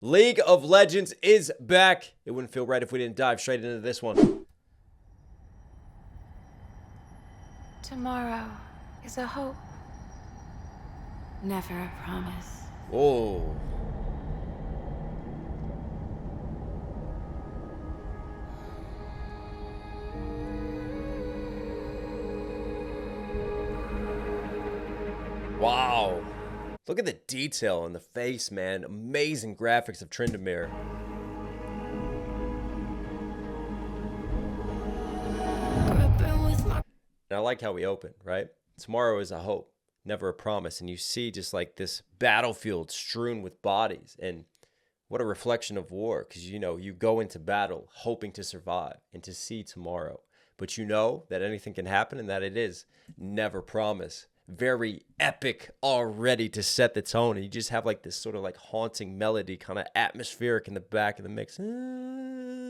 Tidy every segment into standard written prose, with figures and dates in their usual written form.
League of Legends is back. It wouldn't feel right if we didn't dive straight into this one. Tomorrow is a hope, never a promise. Oh. Wow. Look at the detail in the face, man. Amazing graphics of Tryndamere. And I like how we open, right? Tomorrow is a hope, never a promise. And you see just like this battlefield strewn with bodies. And what a reflection of war. Because, you know, you go into battle hoping to survive and to see tomorrow. But you know that anything can happen and that it is never promise. Very epic already to set the tone, and you just have like this sort of like haunting melody, kind of atmospheric in the back of the mix,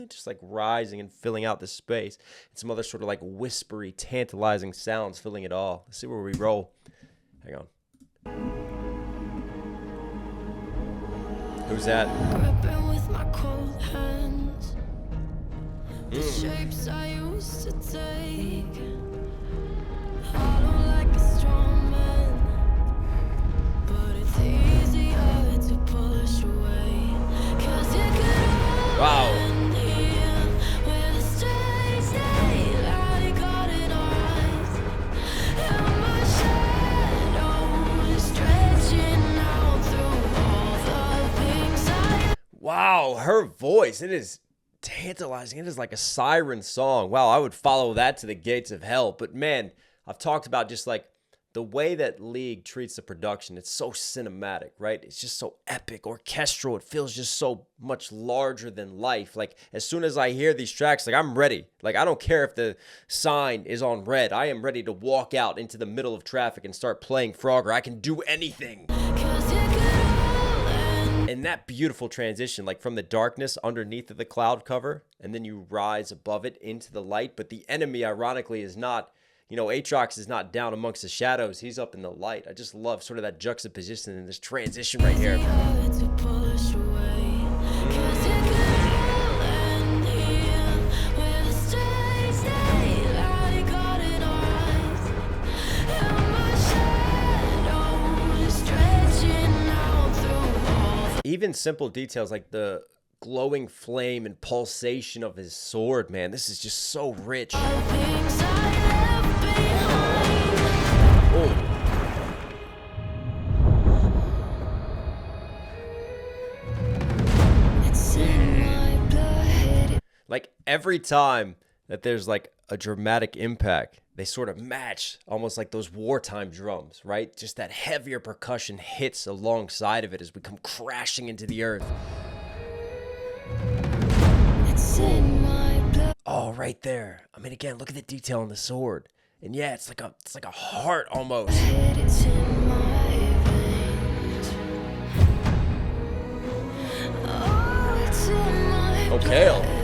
just like rising and filling out the space, and some other sort of like whispery, tantalizing sounds filling it all. Let's see where we roll. Hang on. Who's that? With my cold hands, the shapes I used to take. I don't like a strong man, but it's easier to push away. 'Cause you could wow. Here with a straight daylight caught in our eyes, and my shadow is stretching out through all the things I. Wow, her voice, it is tantalizing. It is like a siren song. Wow, I would follow that to the gates of hell. But man, I've talked about just like the way that League treats the production. It's so cinematic, right? It's just so epic, orchestral. It feels just so much larger than life. Like as soon as I hear these tracks, like I'm ready. Like I don't care if the sign is on red. I am ready to walk out into the middle of traffic and start playing Frogger. I can do anything. And that beautiful transition, like from the darkness underneath of the cloud cover, and then you rise above it into the light. But the enemy, ironically, is not, you know, Aatrox is not down amongst the shadows. He's up in the light. I just love sort of that juxtaposition and this transition right here. Even simple details like the glowing flame and pulsation of his sword, man. This is just so rich. Like every time that there's like a dramatic impact, they sort of match almost like those wartime drums, right? Just that heavier percussion hits alongside of it as we come crashing into the earth. Oh, right there. I mean, again, look at the detail on the sword. And yeah, it's like a heart almost. Okay.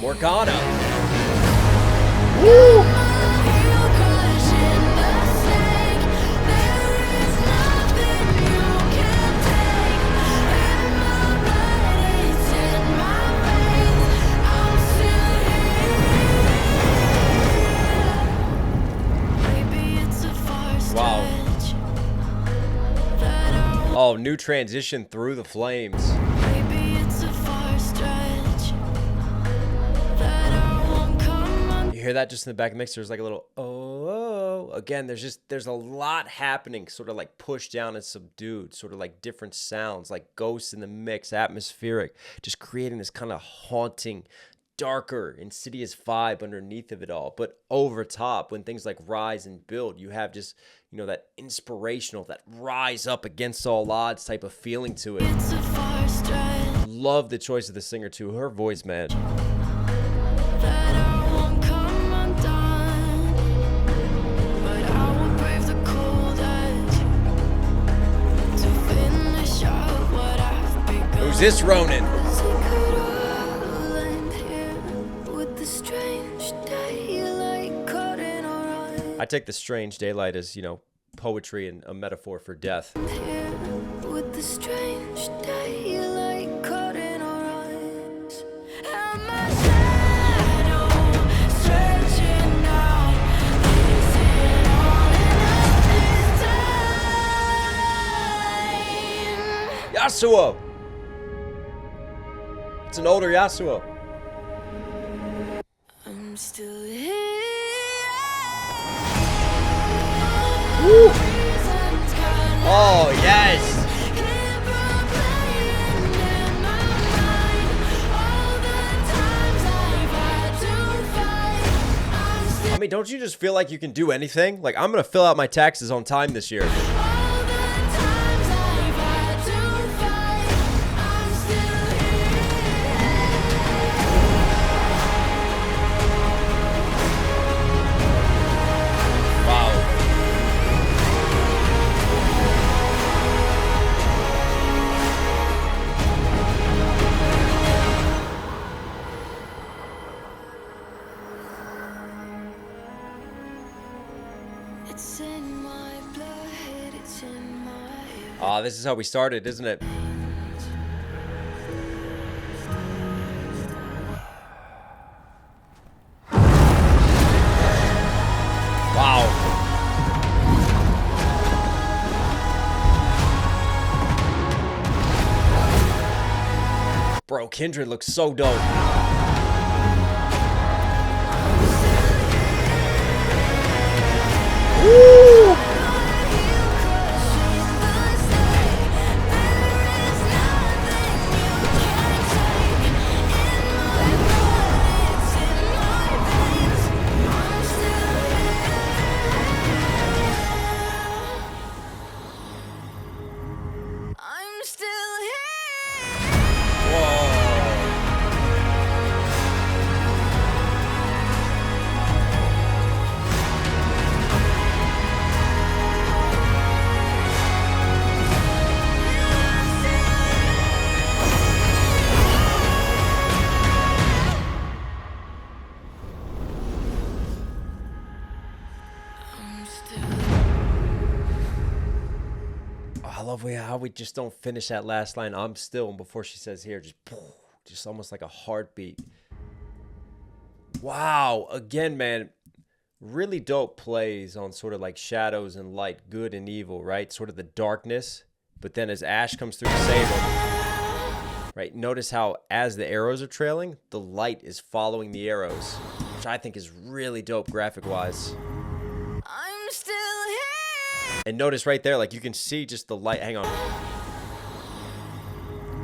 Morgana. Woo! Wow. Oh, new transition through the flames. You hear that just in the back mix? There's like a little oh. Again, there's a lot happening, sort of like pushed down and subdued, sort of like different sounds, like ghosts in the mix, atmospheric, just creating this kind of haunting, darker, insidious vibe underneath of it all. But over top, when things like rise and build, you have just, you know, that inspirational, that rise up against all odds type of feeling to it. Love the choice of the singer too. Her voice, man. Who's this Ronin? I take the strange daylight as, you know, poetry and a metaphor for death. Here with the strange daylight caught in our eyes, and my shadow stretching out. Is it all enough this time? Yasuo! It's an older Yasuo. I'm still here. Woo. Oh, yes! I mean, don't you just feel like you can do anything? Like, I'm gonna fill out my taxes on time this year. It's in my blood, it's in my Ah, this is how we started, isn't it? Wow. Bro, Kindred looks so dope. Woo! I'm still here. I'm still I love how we just don't finish that last line. I'm still, and before she says here, just almost like a heartbeat. Wow. Again, man, really dope plays on sort of like shadows and light, good and evil, right? Sort of the darkness. But then as Ash comes through to save him, right? Notice how as the arrows are trailing, the light is following the arrows, which I think is really dope graphic-wise. I'm still here. And notice right there, like you can see just the light. Hang on.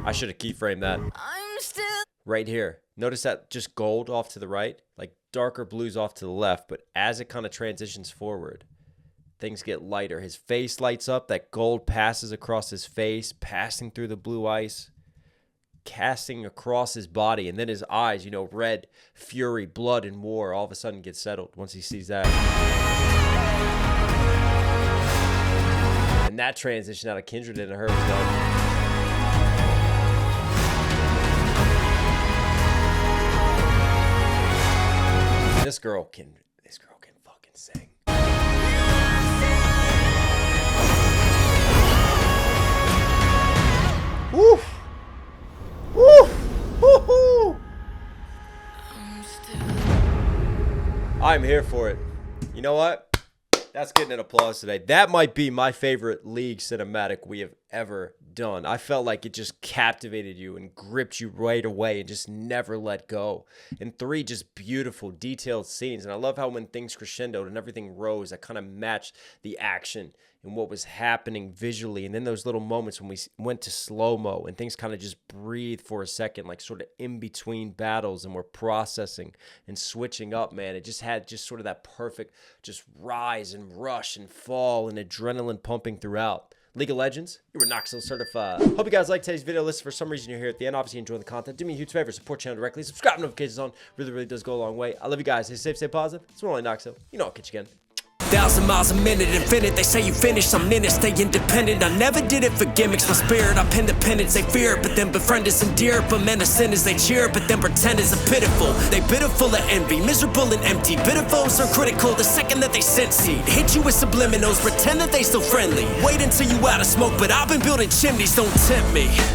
I should have keyframed that. I'm still Right here. Notice that just gold off to the right, like darker blues off to the left. But as it kind of transitions forward, things get lighter. His face lights up. That gold passes across his face, passing through the blue ice, casting across his body. And then his eyes, you know, red, fury, blood, and war all of a sudden get settled once he sees that. And that transition out of Kindred into her was dope. This girl can fucking sing. Woo! Woo! Woo-hoo! I'm still I'm here for it. You know what? That's getting an applause today. That might be my favorite League cinematic we have ever done. I felt like it just captivated you and gripped you right away and just never let go. And 3 just beautiful, detailed scenes. And I love how when things crescendoed and everything rose, that kind of matched the action and what was happening visually. And then those little moments when we went to slow-mo and things kind of just breathed for a second, like sort of in between battles, and we're processing and switching up, man. It just had just sort of that perfect just rise and rush and fall and adrenaline pumping throughout. League of Legends, you were Knox Hill certified. Hope you guys liked today's video. Listen, for some reason you're here at the end. Obviously, enjoy the content. Do me a huge favor. Support the channel directly. Subscribe, notifications on. Really, really does go a long way. I love you guys. Stay safe, stay positive. It's more like Knox Hill. You know I'll catch you again. 1,000 miles a minute, infinite. They say you finished, I'm in it, stay independent. I never did it for gimmicks, my spirit, I pen dependence. They fear it, but then befriend us endear. But men of sinners, they cheer, but then pretend is a pitiful. They bitter full of envy, miserable and empty. Bitter foes are critical the second that they sense seed. Hit you with subliminals, pretend that they still friendly. Wait until you out of smoke, but I've been building chimneys, don't tempt me.